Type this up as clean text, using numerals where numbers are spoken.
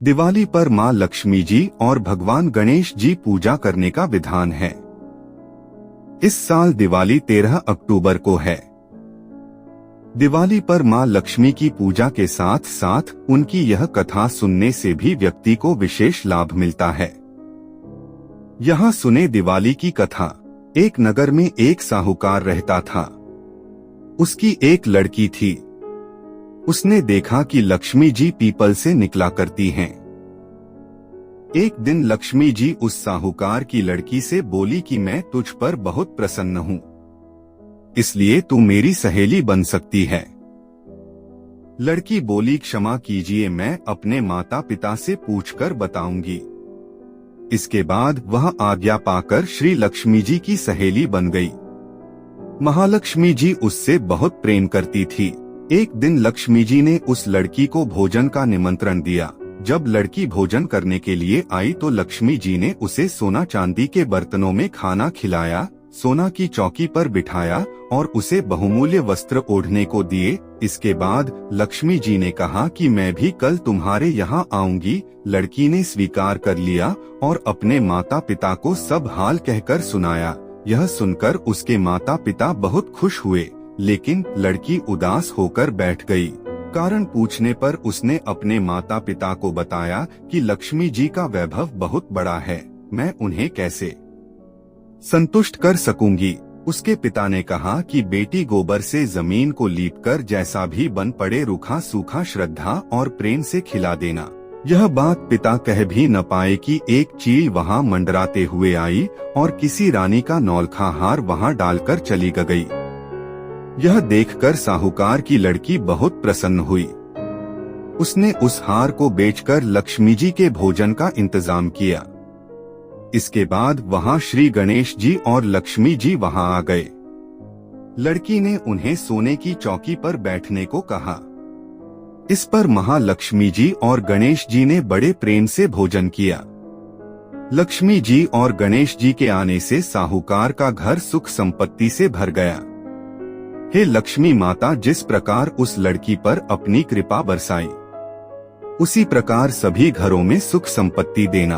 दिवाली पर मां लक्ष्मी जी और भगवान गणेश जी पूजा करने का विधान है। इस साल दिवाली 13 अक्टूबर को है। दिवाली पर मां लक्ष्मी की पूजा के साथ साथ उनकी यह कथा सुनने से भी व्यक्ति को विशेष लाभ मिलता है। यहाँ सुने दिवाली की कथा। एक नगर में एक साहूकार रहता था। उसकी एक लड़की थी। उसने देखा कि लक्ष्मी जी पीपल से निकला करती हैं। एक दिन लक्ष्मी जी उस साहूकार की लड़की से बोली कि मैं तुझ पर बहुत प्रसन्न हूँ, इसलिए तू मेरी सहेली बन सकती है। लड़की बोली, क्षमा कीजिए, मैं अपने माता पिता से पूछकर बताऊंगी। इसके बाद वह आज्ञा पाकर श्री लक्ष्मी जी की सहेली बन गई। महालक्ष्मी जी उससे बहुत प्रेम करती थी। एक दिन लक्ष्मी जी ने उस लड़की को भोजन का निमंत्रण दिया। जब लड़की भोजन करने के लिए आई तो लक्ष्मी जी ने उसे सोना चांदी के बर्तनों में खाना खिलाया, सोना की चौकी पर बिठाया और उसे बहुमूल्य वस्त्र ओढ़ने को दिए। इसके बाद लक्ष्मी जी ने कहा कि मैं भी कल तुम्हारे यहाँ आऊंगी। लड़की ने स्वीकार कर लिया और अपने माता पिता को सब हाल कहकर सुनाया। यह सुनकर उसके माता पिता बहुत खुश हुए, लेकिन लड़की उदास होकर बैठ गई। कारण पूछने पर उसने अपने माता पिता को बताया कि लक्ष्मी जी का वैभव बहुत बड़ा है, मैं उन्हें कैसे संतुष्ट कर सकूंगी। उसके पिता ने कहा कि बेटी गोबर से जमीन को लीपकर जैसा भी बन पड़े रूखा सूखा श्रद्धा और प्रेम से खिला देना। यह बात पिता कह भी न पाए कि एक चील वहां मंडराते हुए आई और किसी रानी का नौलखा हार वहां डालकर चली गई। यह देखकर साहूकार की लड़की बहुत प्रसन्न हुई। उसने उस हार को बेचकर लक्ष्मी जी के भोजन का इंतजाम किया। इसके बाद वहां श्री गणेश जी और लक्ष्मी जी वहां आ गए। लड़की ने उन्हें सोने की चौकी पर बैठने को कहा। इस पर महालक्ष्मी जी और गणेश जी ने बड़े प्रेम से भोजन किया। लक्ष्मी जी और गणेश जी के आने से साहूकार का घर सुख संपत्ति से भर गया। हे लक्ष्मी माता, जिस प्रकार उस लड़की पर अपनी कृपा बरसाई, उसी प्रकार सभी घरों में सुख संपत्ति देना।